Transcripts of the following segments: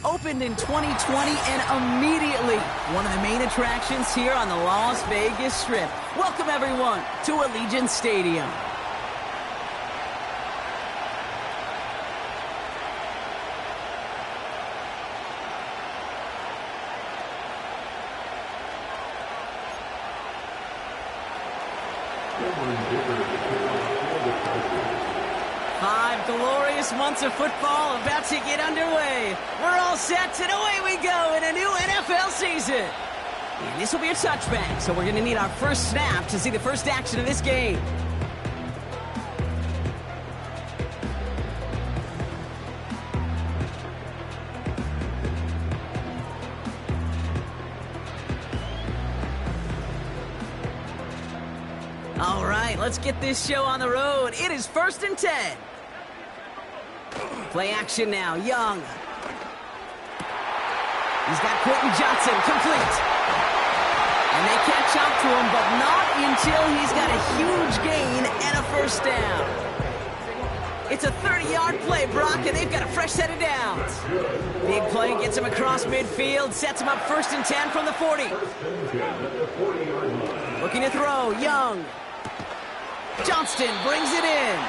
Opened in 2020 and immediately one of the main attractions here on the Las Vegas Strip. Welcome, everyone, to Allegiant Stadium. Five glorious months of football about to get underway. We're all set, and away we go in a new NFL season. And this will be a touchback, so we're going to need our first snap to see the first action of this game. All right, let's get this show on the road. It is 1st and 10. Play action now, Young. He's got Quentin Johnson, complete. And they catch up to him, but not until he's got a huge gain and a first down. It's a 30-yard play, Brock, and they've got a fresh set of downs. Big play gets him across midfield, sets him up 1st and 10 from the 40. Looking to throw, Young. Johnston brings it in.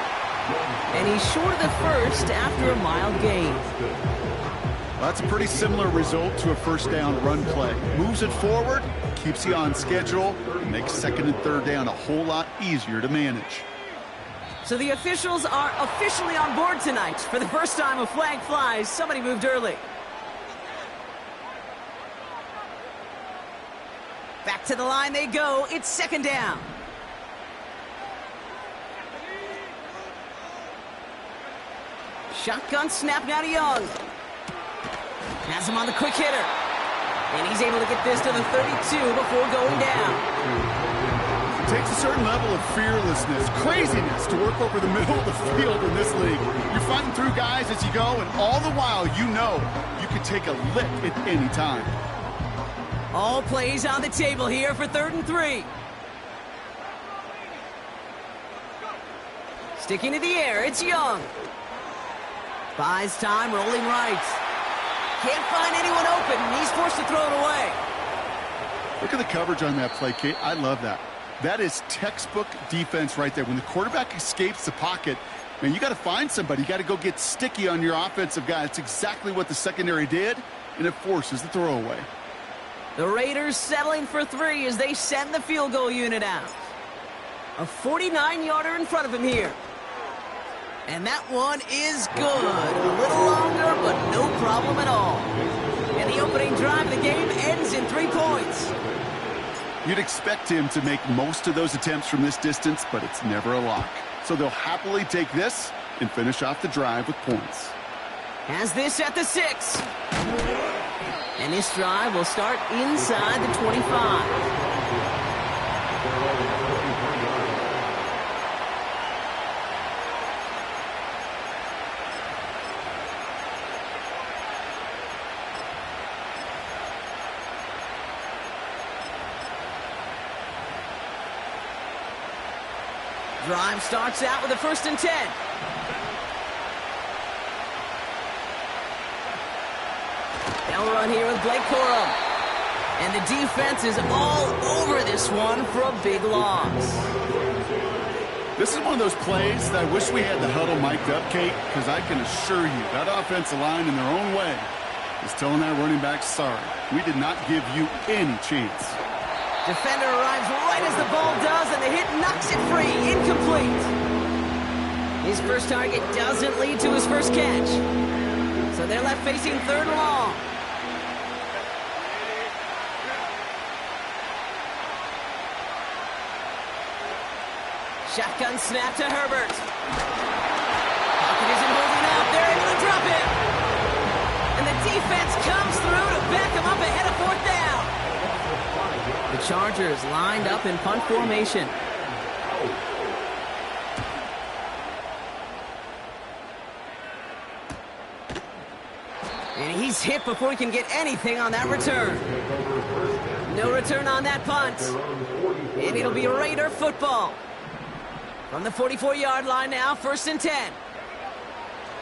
And he's short of the first after a mild gain. Well, that's a pretty similar result to a first down run play. Moves it forward, keeps you on schedule, and makes 2nd and 3rd down a whole lot easier to manage. So the officials are officially on board tonight. For the first time, a flag flies. Somebody moved early. Back to the line they go. It's 2nd down. Shotgun snap now to Young. Has him on the quick hitter. And he's able to get this to the 32 before going down. It takes a certain level of fearlessness, craziness to work over the middle of the field in this league. You're fighting through guys as you go, and all the while you know you can take a lick at any time. All plays on the table here for 3rd and 3. Sticking to the air, it's Young. Buys time, rolling right. Can't find anyone open, and he's forced to throw it away. Look at the coverage on that play, Kate. I love that. That is textbook defense right there. When the quarterback escapes the pocket, man, you got to find somebody. You got to go get sticky on your offensive guy. It's exactly what the secondary did, and it forces the throwaway. The Raiders settling for 3 as they send the field goal unit out. A 49-yarder in front of him here. And that one is good. A little longer, but no problem at all. And the opening drive of the game ends in 3 points. You'd expect him to make most of those attempts from this distance, but it's never a lock. So they'll happily take this and finish off the drive with points. Has this at the 6. And this drive will start inside the 25. Drive starts out with a 1st and 10. They'll run here with Blake Corum. And the defense is all over this one for a big loss. This is one of those plays that I wish we had the huddle mic'd up, Kate, because I can assure you that offensive line in their own way is telling that running back, sorry, we did not give you any chance. Defender arrives right as the ball does, and the hit knocks it free. Incomplete. His first target doesn't lead to his first catch. So they're left facing 3rd and long. Shotgun snap to Herbert. Pocket isn't holding up. They're able to drop it. And the defense comes through to back him up ahead of 4th down. The Chargers lined up in punt formation. And he's hit before he can get anything on that return. No return on that punt. And it'll be Raider football. From the 44-yard line now, 1st and 10.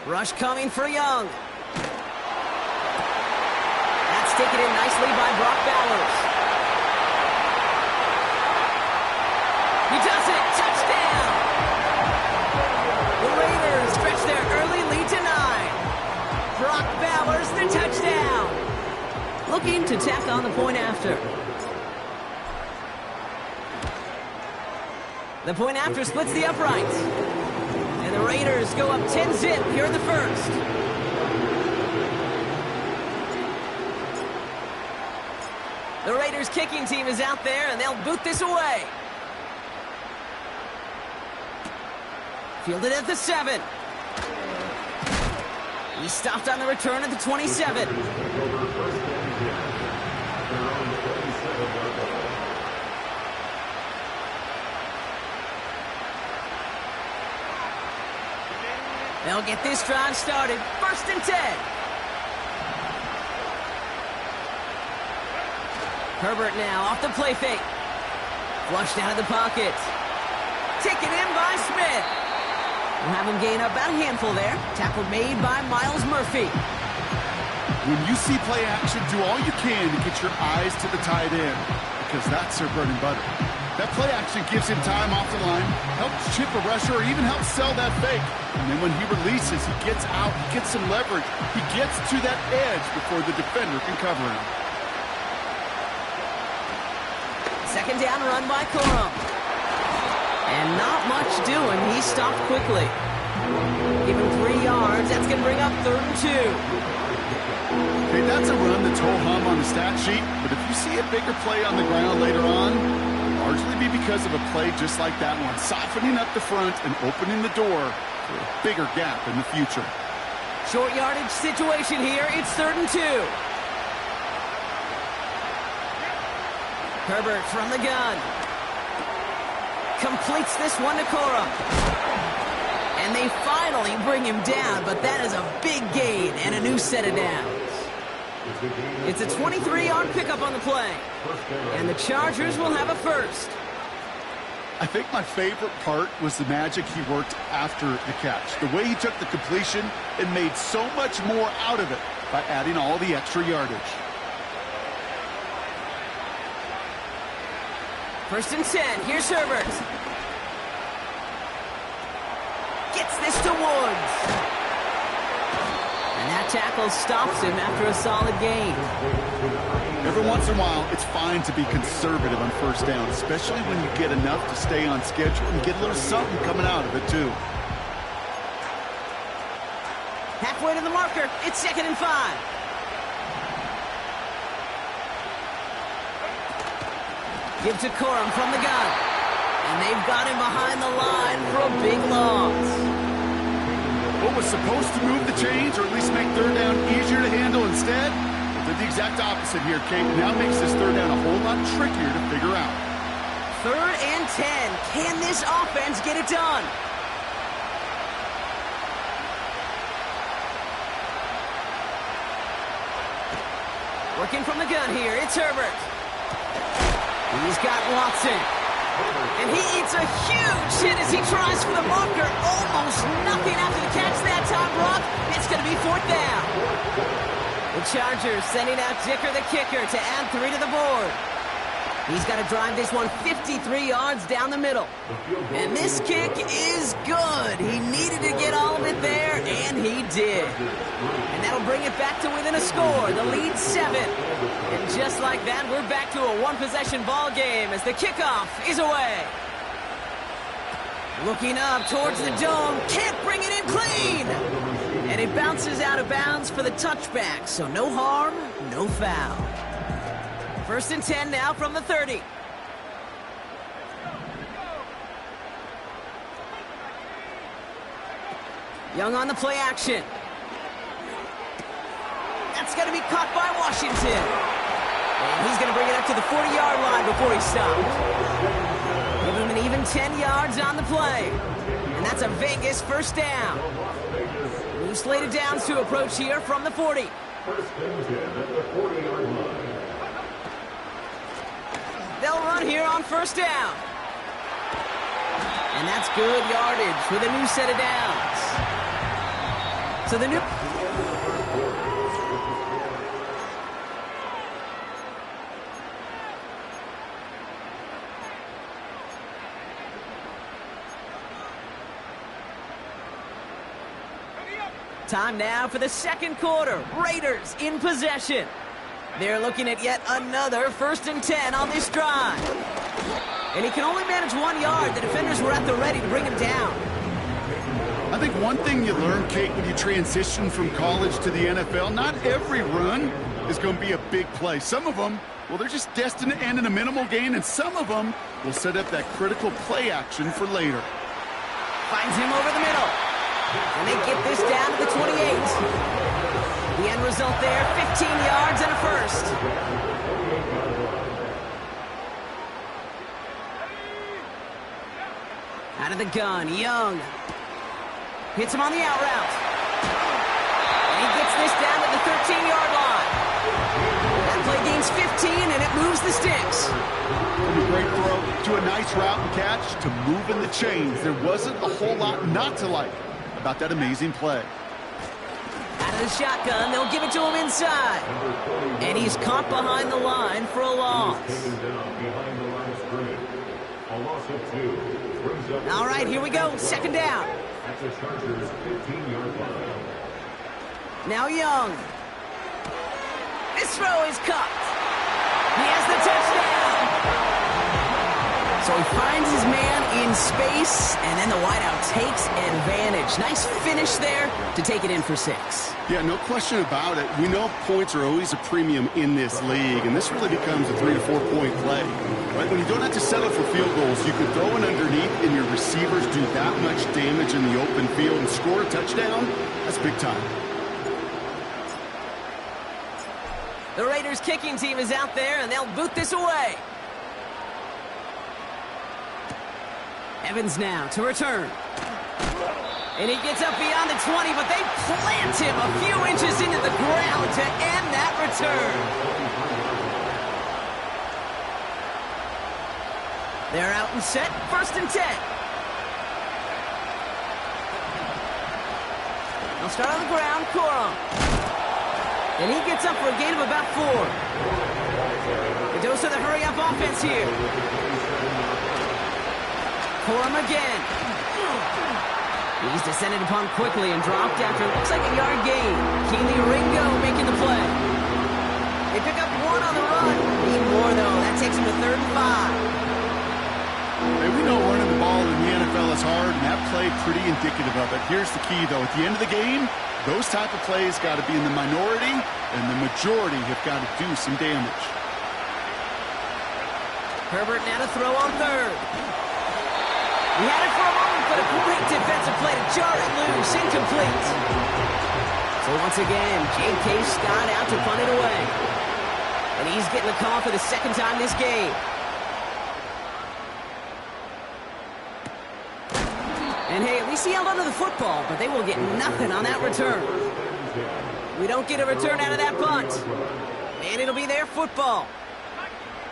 Rush coming for Young. taken in nicely by Brock Bowers. He does it! Touchdown! The Raiders stretch their early lead to 9. Brock Bowers, the touchdown! Looking to tack on the point after. The point after splits the uprights. And the Raiders go up 10-zip here in the first. The Raiders kicking team is out there, and they'll boot this away. Fielded at the 7. He stopped on the return at the 27. They'll get this drive started. 1st and 10. Herbert now off the play fake. Flushed out of the pocket. Taken in by Smith. We'll have him gain about a handful there. Tackle made by Miles Murphy. When you see play action, do all you can to get your eyes to the tight end, because that's their bread and butter. That play action gives him time off the line, helps chip a rusher, or even helps sell that fake. And then when he releases, he gets out, he gets some leverage. He gets to that edge before the defender can cover him. 2nd down run by Corum. And not much doing. He stopped quickly. Give him 3 yards. That's going to bring up 3rd and 2. Okay, that's a run that's ho-hum on the stat sheet, but if you see a bigger play on the ground later on, it'll largely be because of a play just like that one, softening up the front and opening the door for a bigger gap in the future. Short yardage situation here. It's 3rd and 2. Herbert from the gun. Completes this one to Corum. And they finally bring him down, but that is a big gain and a new set of downs. It's a 23-yard pickup on the play. And the Chargers will have a first. I think my favorite part was the magic he worked after the catch. The way he took the completion and made so much more out of it by adding all the extra yardage. 1st and 10. Here's Herbert. Gets this to Woods. And that tackle stops him after a solid gain. Every once in a while, it's fine to be conservative on 1st down, especially when you get enough to stay on schedule and get a little something coming out of it, too. Halfway to the marker. It's 2nd and 5. Give to Corum from the gun. And they've got him behind the line for a big loss. What was supposed to move the chains, or at least make 3rd down easier to handle instead, did the exact opposite here, Kate. Now makes this 3rd down a whole lot trickier to figure out. 3rd and 10. Can this offense get it done? Working from the gun here. It's Herbert. He's got Watson. And he eats a huge hit as he tries for the marker. Almost nothing after the catch that time, Brock. It's going to be 4th down. The Chargers sending out Dicker the kicker to add 3 to the board. He's got to drive this one 53 yards down the middle. And this kick is good. He needed to get all of it there, and he did. And that'll bring it back to within a score. The lead 7. And just like that, we're back to a one-possession ball game as the kickoff is away. Looking up towards the dome. Can't bring it in clean. And it bounces out of bounds for the touchback. So no harm, no foul. 1st and 10 now from the 30. Young on the play action. That's going to be caught by Washington. And he's going to bring it up to the 40-yard line before he stops. Give him an even 10 yards on the play. And that's a Vegas 1st down. New slated downs to approach here from the 40. 1st and 10 at the 40-yard line. They'll run here on 1st down. And that's good yardage with a new set of downs. So the new... Time now for the second quarter. Raiders in possession. They're looking at yet another 1st and 10 on this drive. And he can only manage 1 yard. The defenders were at the ready to bring him down. I think one thing you learn, Kate, when you transition from college to the NFL, not every run is going to be a big play. Some of them, well, they're just destined to end in a minimal gain, and some of them will set up that critical play action for later. Finds him over the middle. And they get this down to the 28. The end result there, 15 yards and a first. Out of the gun, Young. Hits him on the out route. And he gets this down to the 13-yard line. That play gains 15, and it moves the sticks. From a great throw to a nice route and catch to moving the chains. There wasn't a whole lot not to like about that amazing play. Out of the shotgun, they'll give it to him inside. And he's caught behind the line for a loss. All right, here we go. 2nd down. Now Young. This throw is cut. He has the touchdown. So he finds his man in space, and then the wideout takes advantage. Nice finish there to take it in for 6. Yeah, no question about it. We know points are always a premium in this league, and this really becomes a 3 to 4 point play. Right? When you don't have to settle for field goals, you can throw it underneath, and your receivers do that much damage in the open field and score a touchdown. That's big time. The Raiders kicking team is out there, and they'll boot this away. Evans now to return. And he gets up beyond the 20, but they plant him a few inches into the ground to end that return. They're out and set, 1st and 10. They'll start on the ground, Corum. And he gets up for a gain of about 4. A dose of the hurry-up offense here. Corum again. He's descended upon quickly and dropped after it looks like a yard gain. Keely Ringo making the play. They pick up 1 on the run. Need more, though. That takes him to 3rd and 5. Hey, we know running the ball in the NFL is hard, and that play pretty indicative of it. Here's the key, though. At the end of the game, those type of plays got to be in the minority, and the majority have got to do some damage. Herbert now to throw on 3rd. He had it for a moment, but a great defensive play to jar it loose. Incomplete. So once again, J.K. Scott out to punt it away. And he's getting the call for the 2nd time this game. And hey, at least he held onto the football, but they will get nothing on that return. We don't get a return out of that punt. And it'll be their football.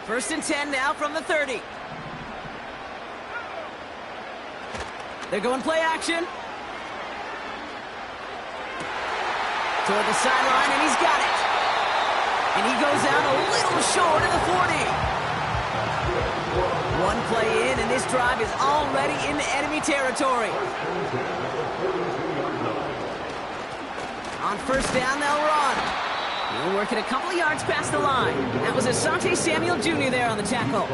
1st and 10 now from the 30. They're going play action. Toward the sideline, and he's got it. And he goes out a little short of the 40. 1 play in, and this drive is already into enemy territory. On 1st down, they'll run. He'll work it a couple of yards past the line. That was Asante Samuel Jr. there on the tackle.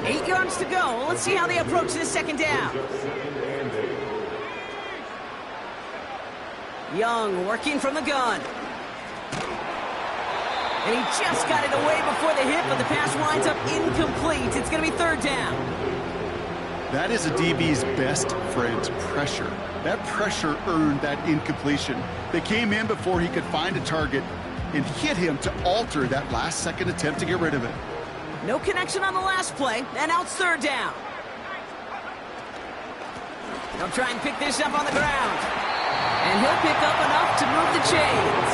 8 yards to go. Let's see how they approach this 2nd down. Young working from the gun. And he just got it away before the hit, but the pass winds up incomplete. It's going to be 3rd down. That is a DB's best friend, pressure. That pressure earned that incompletion. They came in before he could find a target and hit him to alter that last-second attempt to get rid of it. No connection on the last play, and now it's 3rd down. They'll try and pick this up on the ground. And he'll pick up enough to move the chains.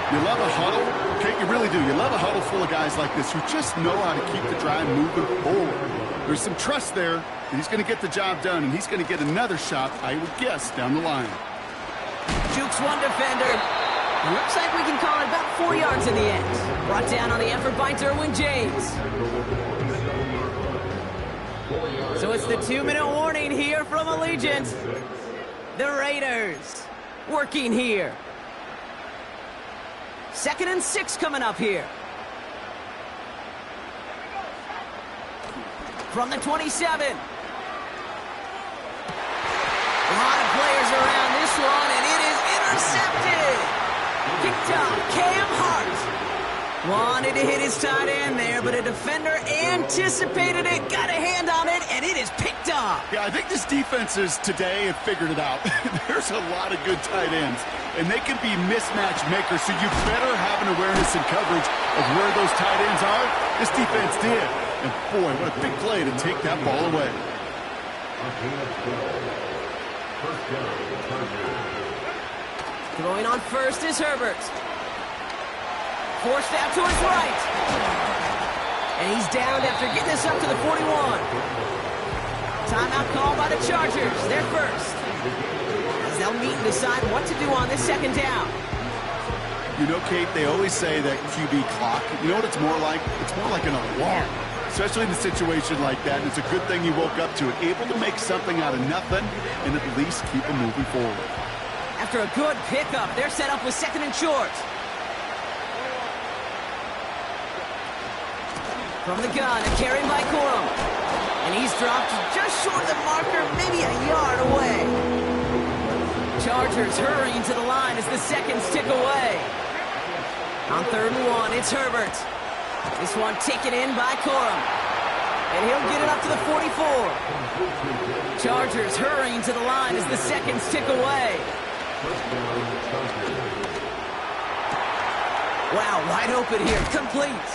You love a huddle, okay? You really do. You love a huddle full of guys like this who just know how to keep the drive moving forward. There's some trust there that he's going to get the job done, and he's going to get another shot, I would guess, down the line. Jukes 1 defender. It looks like we can call it about 4 yards in the end. Brought down on the effort by Derwin James. So it's the 2-minute warning here from Allegiant. The Raiders working here. 2nd and 6 coming up here. From the 27. A lot of players around this one, and it is intercepted. Picked up. Cam Hart wanted to hit his tight end there, but a defender anticipated it, got a hand on it, and it is picked up. Yeah, I think this defenses today have figured it out. There's a lot of good tight ends, and they can be mismatch makers, so you better have an awareness and coverage of where those tight ends are. This defense did. And boy, what a big play to take that ball away. Throwing on first is Herbert. Forced out to his right. And he's downed after getting this up to the 41. Timeout called by the Chargers. They're first. As they'll meet and decide what to do on this 2nd down. You know, Kate, they always say that QB clock. You know what it's more like? It's more like an alarm. Especially in a situation like that. And it's a good thing he woke up to it. Able to make something out of nothing and at least keep him moving forward. After a good pickup, they're set up with 2nd and short. From the gun, a carry by Corum. And he's dropped just short of the marker, maybe a yard away. Chargers hurrying to the line as the seconds tick away. On 3rd and 1, it's Herbert. This one taken in by Corum. And he'll get it up to the 44. Chargers hurrying to the line as the seconds tick away. Wow, wide open here, complete.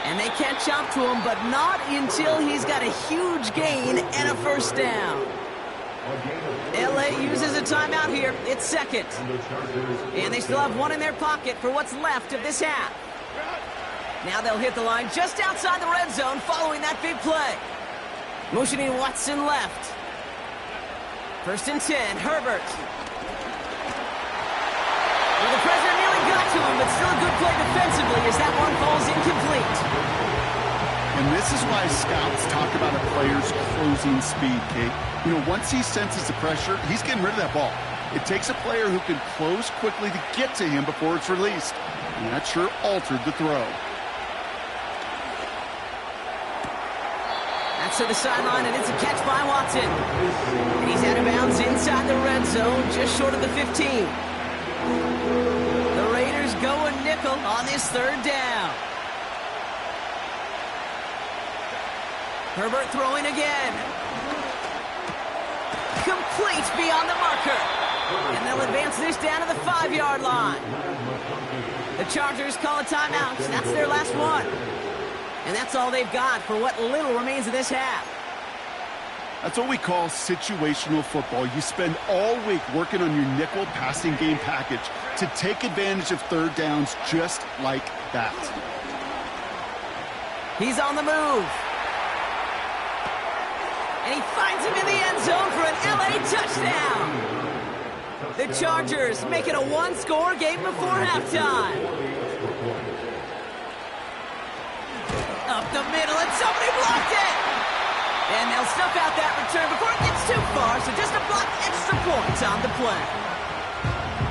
And they catch up to him, but not until he's got a huge gain and a 1st down. LA uses a timeout here. It's 2nd. And they still have one in their pocket for what's left of this half. Now they'll hit the line just outside the red zone following that big play. Motioning Watson left. 1st and 10, Herbert. Well, the pressure nearly got to him, but still a good play defensively as that one falls incomplete. And this is why scouts talk about a player's closing speed, Kate. You know, once he senses the pressure, he's getting rid of that ball. It takes a player who can close quickly to get to him before it's released. And that sure altered the throw. That's to the sideline, and it's a catch by Watson. And he's out of bounds inside the red zone, just short of the 15. The Raiders go a nickel on this 3rd down. Herbert throwing again. Complete beyond the marker. And they'll advance this down to the 5-yard line. The Chargers call a timeout. That's their last one. And that's all they've got for what little remains of this half. That's what we call situational football. You spend all week working on your nickel passing game package to take advantage of 3rd downs just like that. He's on the move. And he finds him in the end zone for an LA touchdown. The Chargers make it a 1-score game before halftime. Up the middle, and somebody blocked it! And they'll snuff out that return before it gets too far, so just a blocked extra point on the play.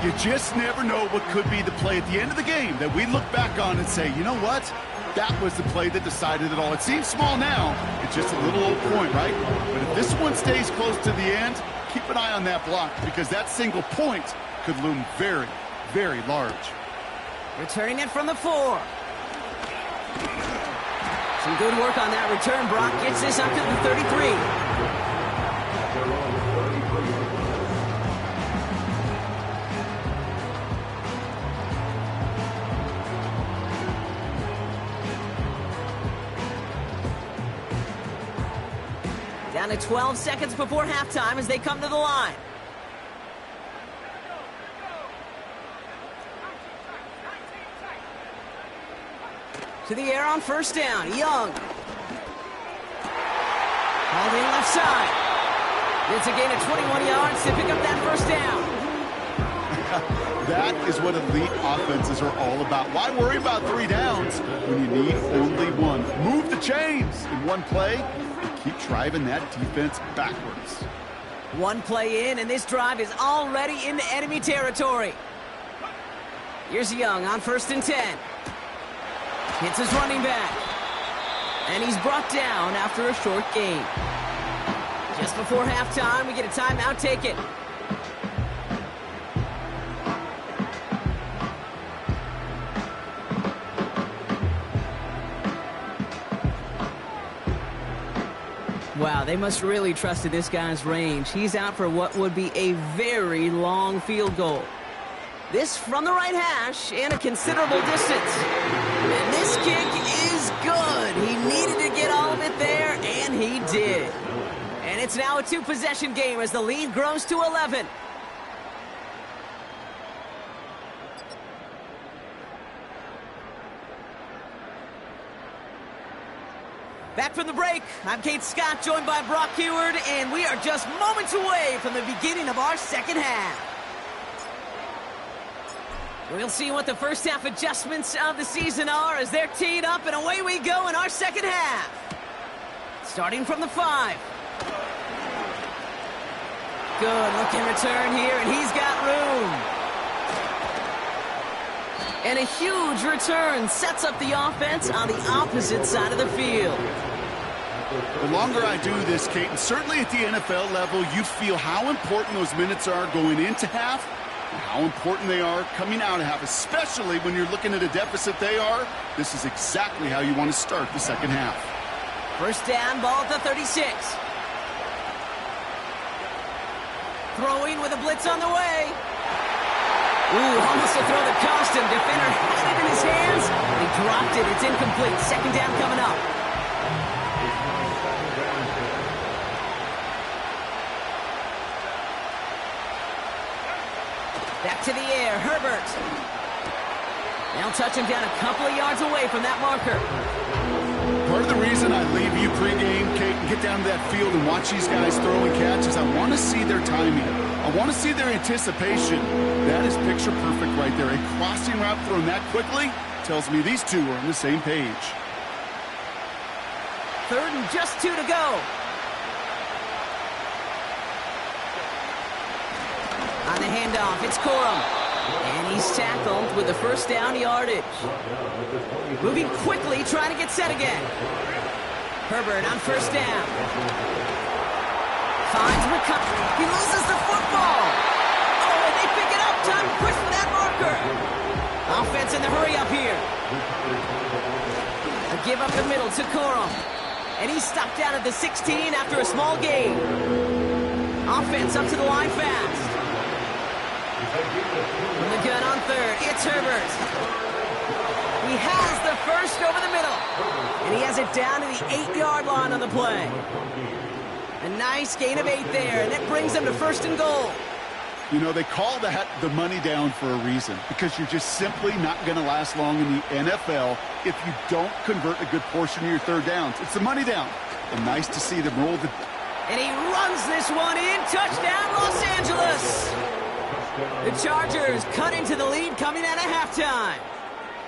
You just never know what could be the play at the end of the game that we look back on and say, you know what? That was the play that decided it all. It seems small now. It's just a little old point, right? But if this one stays close to the end, keep an eye on that block because that single point could loom very, very large. Returning it from the 4. Some good work on that return. Brock gets this up to the 33. Down to 12 seconds before halftime as they come to the line. To the air on 1st down. Young. Hauled in left side. It's a gain of 21 yards to pick up that 1st down. That is what elite offenses are all about. Why worry about 3 downs when you need only 1? Move the chains in one play and keep driving that defense backwards. One play in, and this drive is already into enemy territory. Here's Young on 1st and 10. Hits his running back. And he's brought down after a short gain. Just before halftime, we get a timeout. Take it. Wow, they must really trust in this guy's range. He's out for what would be a very long field goal. This from the right hash and a considerable distance. And this kick is good. He needed to get all of it there, and he did. And it's now a 2-possession game as the lead grows to 11. Back from the break, I'm Kate Scott, joined by Brock Heward, and we are just moments away from the beginning of our second half. We'll see what the first half adjustments of the season are as they're teed up, and away we go in our second half. Starting from the 5. Good looking return here, and he's got room. And a huge return sets up the offense on the opposite side of the field. The longer I do this, Kate, and certainly at the NFL level, you feel how important those minutes are going into half and how important they are coming out of half, especially when you're looking at a deficit they are. This is exactly how you want to start the second half. First down, ball at the 36. Throwing with a blitz on the way. Ooh, almost a throw that cost him. Defender had it in his hands. He dropped it. It's incomplete. Second down coming up. Back to the air. Herbert. They'll touch him down a couple of yards away from that marker. Part of the reason I leave you pregame, Kate, and get down to that field and watch these guys throw and catch is I want to see their timing. I want to see their anticipation. That is picture perfect right there. A crossing route thrown that quickly tells me these two are on the same page. Third and just 2 to go. On the handoff, it's Corum. And he's tackled with the first down yardage. Moving quickly, trying to get set again. Herbert on first down. Finds recovery. He loses the football. Oh, and they pick it up. Time to push for that marker. Offense in the hurry up here. A give up the middle to Corum. And he's stopped out at the 16 after a small gain. Offense up to the line fast. From the gun on third, it's Herbert. He has the first over the middle. And he has it down to the 8-yard line on the play. A nice gain of 8 there, and that brings them to 1st and goal. You know, they call that the money down for a reason, because you're just simply not going to last long in the NFL if you don't convert a good portion of your third downs. It's the money down. And nice to see them roll the... And he runs this one in. Touchdown, Los Angeles. The Chargers cut into the lead coming out of halftime.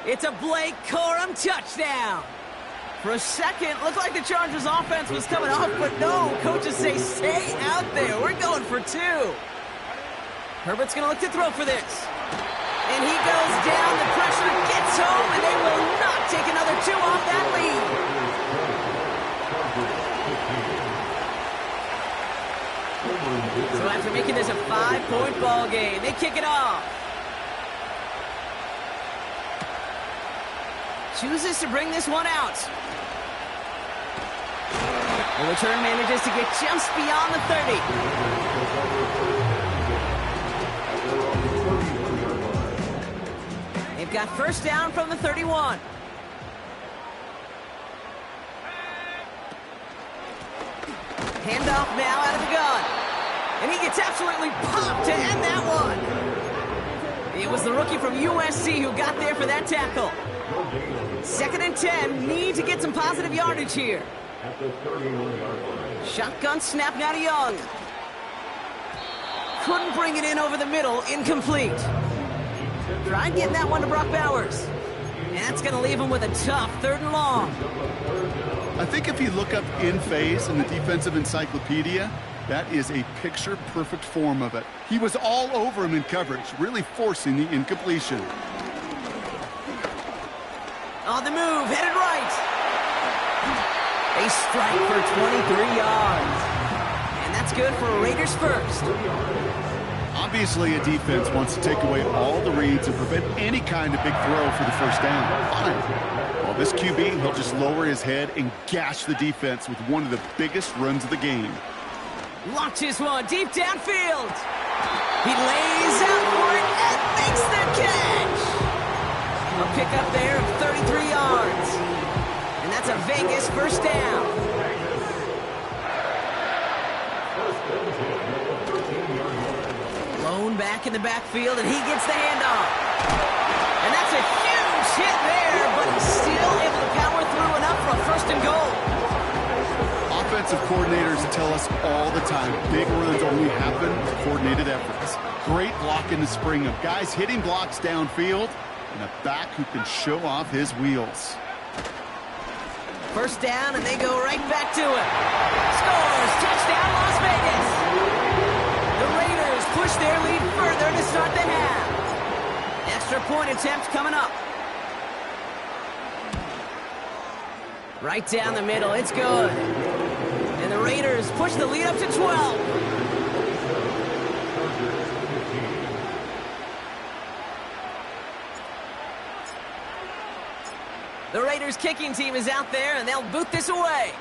It's a Blake Corum touchdown. For a second, looked like the Chargers offense was coming off, but no, coaches say stay out there. We're going for 2. Herbert's going to look to throw for this. And he goes down, the pressure gets home, and they will not take another 2 off that lead. So after making this a 5-point ball game, they kick it off. Chooses to bring this one out. The return manages to get just beyond the 30. They've got first down from the 31. Handoff now out of the gun. And he gets absolutely popped to end that one. It was the rookie from USC who got there for that tackle. 2nd and 10. Need to get some positive yardage here. Shotgun snap now to Young. Couldn't bring it in over the middle. Incomplete. Tried getting that one to Brock Bowers. And that's going to leave him with a tough 3rd and long. I think if you look up in phase in the defensive encyclopedia, That is a picture-perfect form of it. He was all over him in coverage, really forcing the incompletion. On the move, headed right. A strike for 23 yards. And that's good for Raiders first. Obviously, a defense wants to take away all the reads and prevent any kind of big throw for the first down. Fine. Well, this QB, he'll just lower his head and gash the defense with one of the biggest runs of the game. Launches one deep downfield. He lays out for it and makes the catch. A pickup there of 33 yards. And that's a Vegas first down. Lone back in the backfield, and he gets the handoff. And that's a huge hit there, but he's still able to power through enough for a first and goal. Offensive coordinators tell us all the time, big runs only happen with coordinated efforts. Great block in the spring of guys hitting blocks downfield and a back who can show off his wheels. First down, and they go right back to it. Scores! Touchdown, Las Vegas! The Raiders push their lead further to start the half. Extra point attempt coming up. Right down the middle, it's good. And the Raiders push the lead up to 12. The Raiders kicking team is out there, and they'll boot this away.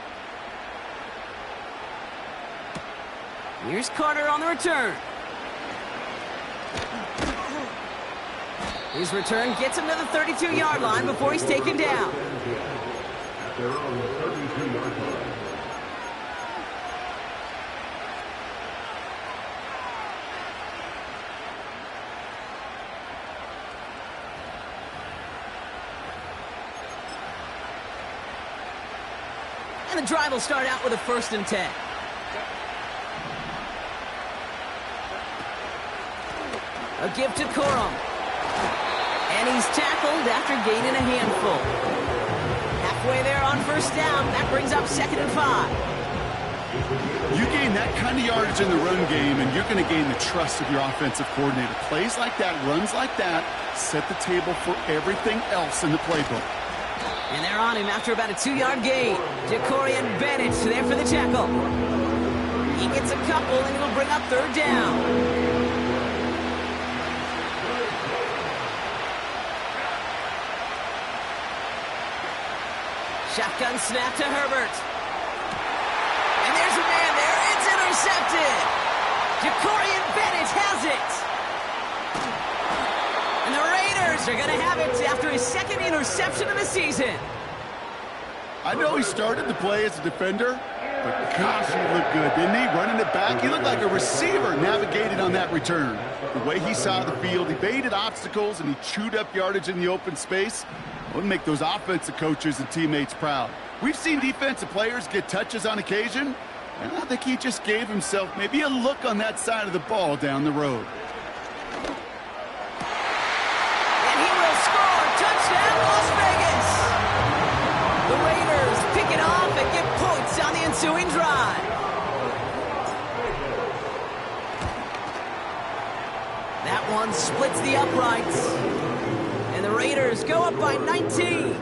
Here's Carter on the return. His return gets him to the 32-yard line before he's taken down. They're on the 32-yard line. And the drive will start out with a 1st and 10. A give to Corum. And he's tackled after gaining a handful. Halfway there on first down. That brings up 2nd and 5. You gain that kind of yardage in the run game, and you're going to gain the trust of your offensive coordinator. Plays like that, runs like that, set the table for everything else in the playbook. And they're on him after about a 2-yard gain. Jacorian Bennett there for the tackle. He gets a couple, and it'll bring up 3rd down. Shotgun snap to Herbert. And there's a man there. It's intercepted. Jacorian Bennett has it. And the Raiders are going to have it after his 2nd interception of the season. I know he started to play as a defender, but gosh, he looked good, didn't he? Running it back, he looked like a receiver navigating on that return. The way he saw the field, he baited obstacles, and he chewed up yardage in the open space. It would make those offensive coaches and teammates proud. We've seen defensive players get touches on occasion, and I think he just gave himself maybe a look on that side of the ball down the road. And he will score. Touchdown, Las Vegas. The Raiders pick it off and get points on the ensuing drive. That one splits the uprights. And the Raiders go up by 19.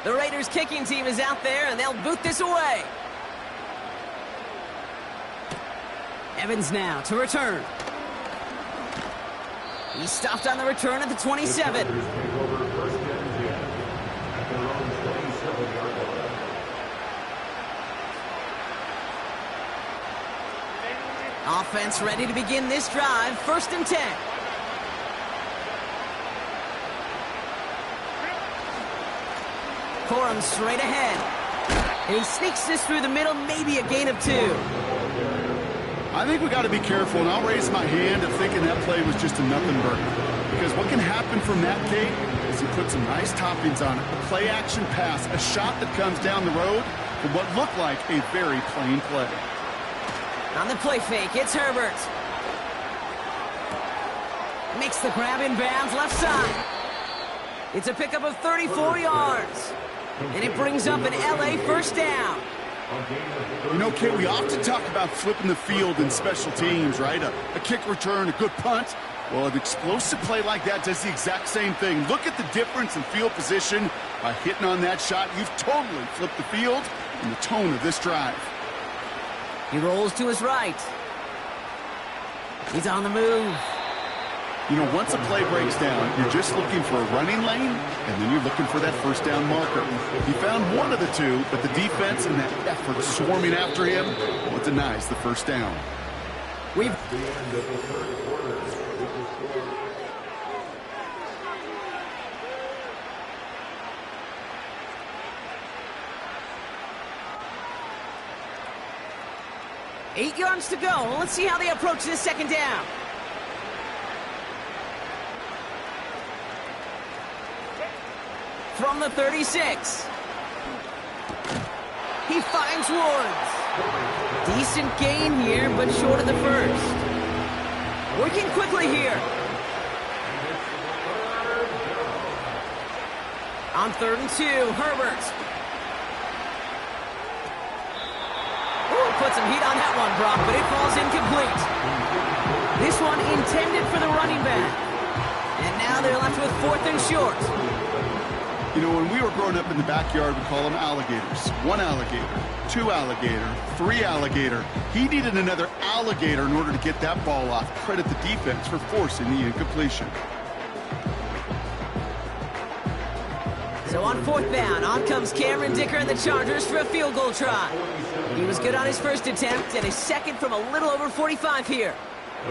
The Raiders kicking team is out there, and they'll boot this away. Evans now to return. He's stopped on the return at the 27. Offense ready to begin this drive. 1st and 10. Corum straight ahead. And he sneaks this through the middle, maybe a gain of 2. I think we got to be careful, and I'll raise my hand of thinking that play was just a nothing burger. Because what can happen from that, Kate, is he put some nice toppings on it. A play-action pass, a shot that comes down the road for what looked like a very plain play. On the play fake, it's Herbert. Makes the grab in bounds left side. It's a pickup of 34 yards. And it brings up an LA first down. You know, Kate, we often talk about flipping the field in special teams, right? A kick return, a good punt. Well, an explosive play like that does the exact same thing. Look at the difference in field position. By hitting on that shot, you've totally flipped the field and the tone of this drive. He rolls to his right. He's on the move. You know, once a play breaks down, you're just looking for a running lane, and then you're looking for that first down marker. He found one of the two, but the defense and that effort swarming after him, well, it denies the first down. We've... The end of the third quarter. With the score. Eight yards to go. Let's see how they approach this second down. From the 36. He finds Woods. Decent gain here, but short of the first. Working quickly here. On 3rd and 2, Herbert. Ooh, put some heat on that one, Brock, but it falls incomplete. This one intended for the running back. And now they're left with 4th and short. You know, when we were growing up in the backyard, we call them alligators. 1 alligator, 2 alligator, 3 alligator. He needed another alligator in order to get that ball off. Credit the defense for forcing the incompletion. So on 4th down, on comes Cameron Dicker and the Chargers for a field goal try. He was good on his first attempt, and his second from a little over 45 here.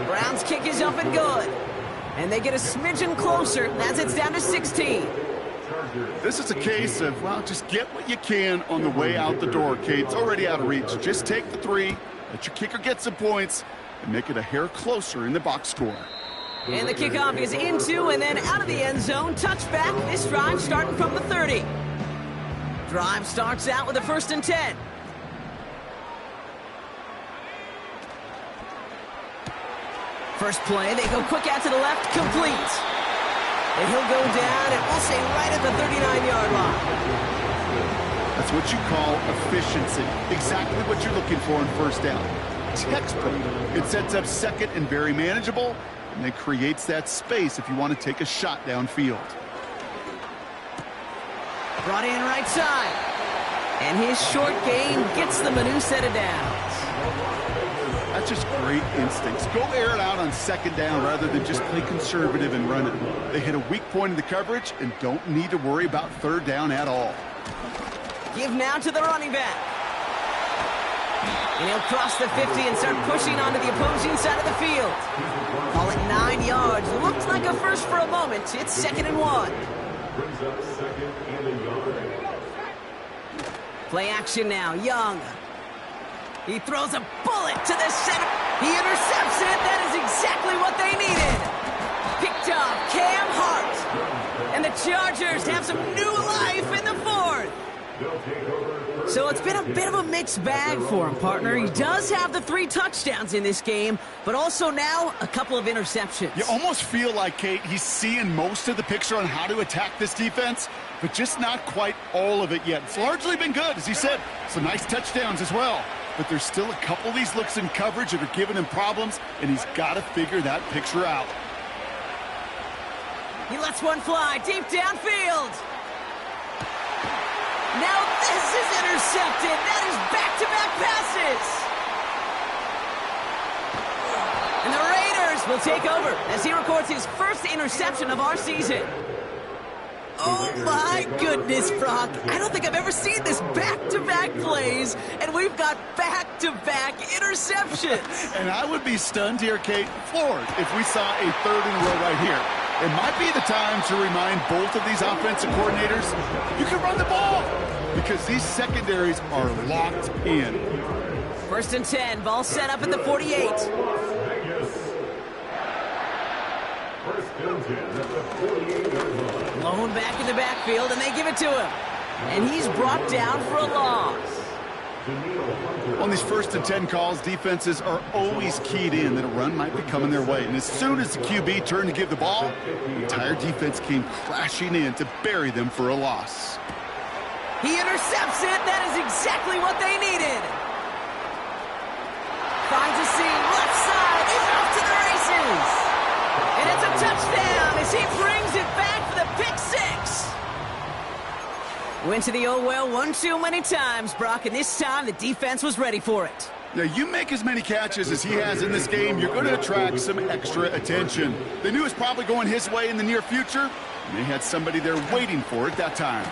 Browns kick is up and good. And they get a smidgen closer as it's down to 16. This is a case of, well, just get what you can on the way out the door, Kate. It's already out of reach. Just take the 3, let your kicker get some points, and make it a hair closer in the box score. And the kickoff is into and then out of the end zone. Touchback. This drive starting from the 30. Drive starts out with a 1st and 10. First play, they go quick out to the left, complete. And he'll go down, and we'll say right at the 39-yard line. That's what you call efficiency. Exactly what you're looking for in first down. Textbook. It sets up second and very manageable, and then creates that space if you want to take a shot downfield. Brought in right side. And his short gain gets them a new set of downs. That's just great instincts. Go air it out on 2nd down rather than just play conservative and run it. They hit a weak point in the coverage and don't need to worry about 3rd down at all. Give now to the running back. And he'll cross the 50 and start pushing onto the opposing side of the field. Call it 9 yards. Looks like a first for a moment. It's 2nd and 1. Brings up 2nd and a yard. Play action now. Young. He throws a bullet to the center. He intercepts it. That is exactly what they needed. Picked up Cam Hart. And the Chargers have some new life in the 4th. So it's been a bit of a mixed bag for him, partner. He does have the 3 touchdowns in this game, but also now a couple of interceptions. You almost feel like, Kate, he's seeing most of the picture on how to attack this defense, but just not quite all of it yet. It's largely been good, as he said. Some nice touchdowns as well. But there's still a couple of these looks in coverage that are giving him problems, and he's got to figure that picture out. He lets one fly deep downfield. Now this is intercepted. That is back-to-back passes. And the Raiders will take over as he records his first interception of our season. Oh, my goodness, Brock. I don't think I've ever seen this back-to-back plays, and we've got back-to-back interceptions. And I would be stunned here, Kate, floored, if we saw a 3rd in a row right here. It might be the time to remind both of these offensive coordinators, you can run the ball, because these secondaries are locked in. 1st and 10, ball set up at the 48. Blown back in the backfield, and they give it to him. And he's brought down for a loss. On these 1st and 10 calls, defenses are always keyed in that a run might be coming their way. And as soon as the QB turned to give the ball, the entire defense came crashing in to bury them for a loss. He intercepts it. That is exactly what they needed. Finds a seam, left side. He's off to the races. And it's a touchdown as he brings it back for the pick six. Went to the oh well one too many times, Brock, and this time the defense was ready for it. Now, you make as many catches as he has in this game, you're going to attract some extra attention. They knew it was probably going his way in the near future, and they had somebody there waiting for it that time.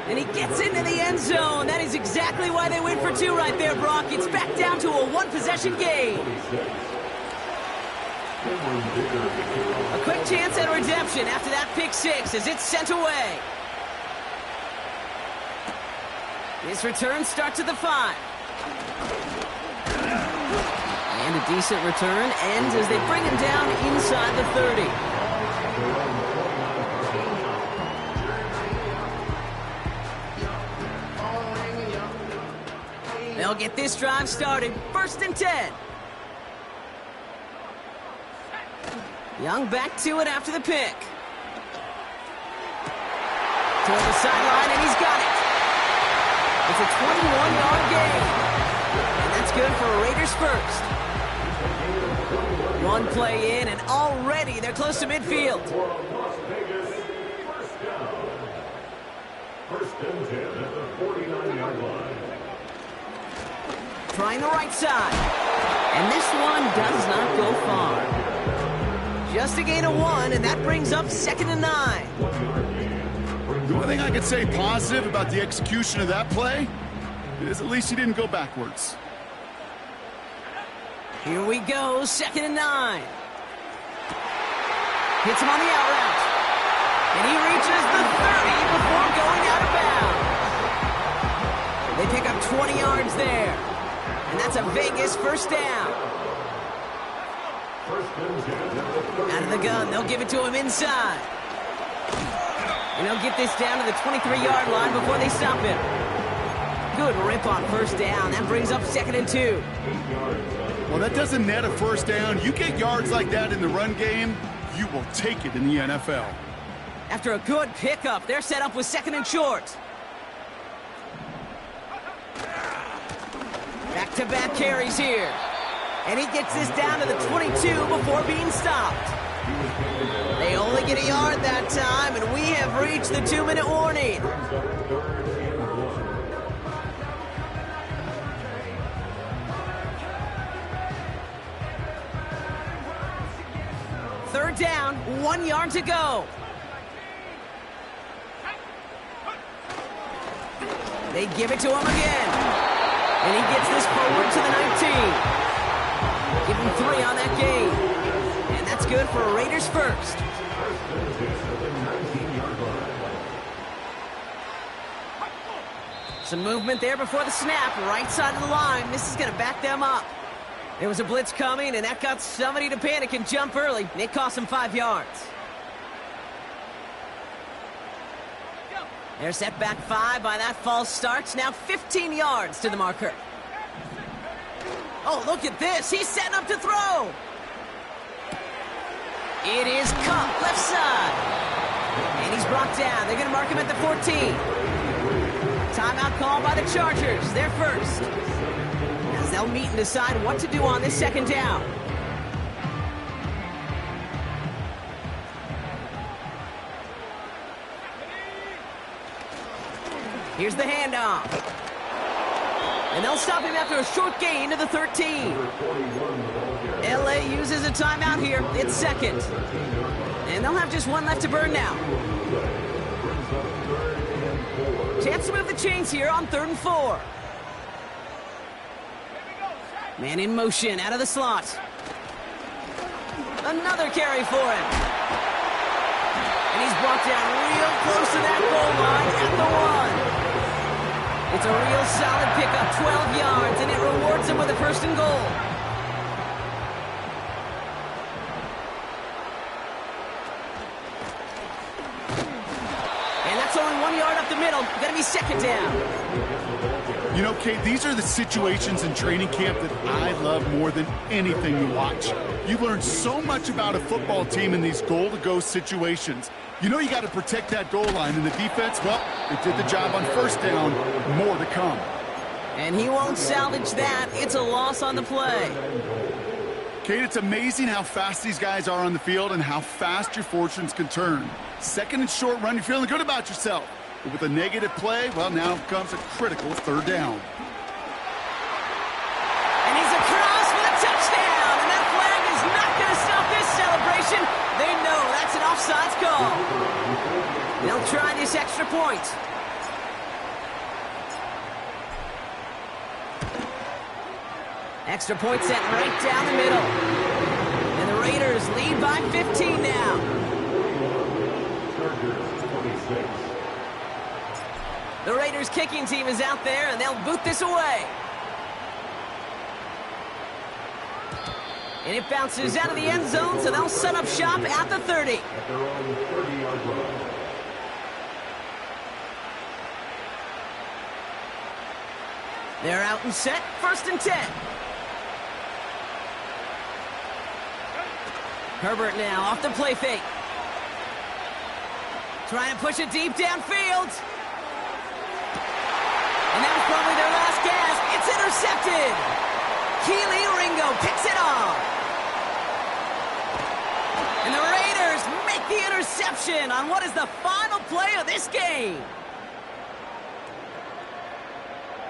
And he gets into the end zone. That is exactly why they went for two right there, Brock. It's back down to a one-possession game. A quick chance at redemption after that pick six as it's sent away. This return starts at the 5. And a decent return ends as they bring him down inside the 30. They'll get this drive started. 1st and 10. Young back to it after the pick. Toward the sideline, and he's got it. It's a 21-yard gain. And that's good for a Raiders first. One play in, and already they're close to midfield. First and 10 at the 49-yard line. Trying the right side. And this one does not go far. Just a gain of 1, and that brings up 2nd and 9. The only thing I could say positive about the execution of that play is at least he didn't go backwards. Here we go, 2nd and 9. Hits him on the out route. And he reaches the 30 before going out of bounds. They pick up 20 yards there. And that's a Vegas first down. Out of the gun, they'll give it to him inside. And they'll get this down to the 23-yard line before they stop him. Good rip on first down. That brings up 2nd and 2. Well, that doesn't net a first down. You get yards like that in the run game, you will take it in the NFL. After a good pickup, they're set up with 2nd and short. Back-to-back carries here. And he gets this down to the 22 before being stopped. They only get a yard that time, and we have reached the 2-minute warning. Third down, 1 yard to go. They give it to him again. And he gets this forward to the 19. Give him 3 on that game. And that's good for a Raiders first. Some movement there before the snap. Right side of the line. This is going to back them up. There was a blitz coming, and that got somebody to panic and jump early. And it cost them 5 yards. They're set back 5 by that false start. Now 15 yards to the marker. Oh, look at this. He's setting up to throw. It is Cup, left side. And he's brought down. They're going to mark him at the 14. Timeout called by the Chargers. They're first. As they'll meet and decide what to do on this 2nd down. Here's the handoff. And they'll stop him after a short gain to the 13. LA uses a timeout here. It's 2nd. And they'll have just 1 left to burn now. Chance to move the chains here on 3rd and 4. Man in motion out of the slot. Another carry for him. And he's brought down real close to that goal line at the 1. It's a real solid pickup, 12 yards, and it rewards him with a 1st and goal. And that's only 1 yard up the middle. Gonna be 2nd down. You know, Kate, these are the situations in training camp that I love more than anything to watch. You learn so much about a football team in these goal-to-go situations. You know you got to protect that goal line, and the defense, well, they did the job on first down. More to come. And he won't salvage that. It's a loss on the play. Kate, it's amazing how fast these guys are on the field and how fast your fortunes can turn. Second and short run, you're feeling good about yourself. But with a negative play, well, now comes a critical third down. And he's across for the touchdown. And that flag is not going to stop this celebration. They know that's an offsides call. They'll try this extra point. Extra point set right down the middle. And the Raiders lead by 15 now. The Raiders kicking team is out there, and they'll boot this away. And it bounces out of the end zone, so they'll set up shop at the 30. At their own 30-yard line. They're out and set, 1st and 10. Herbert now off the play fake. Trying to push it deep downfield. And that was probably their last gasp. It's intercepted. Keely Ringo picks it off. And the Raiders make the interception on what is the final play of this game.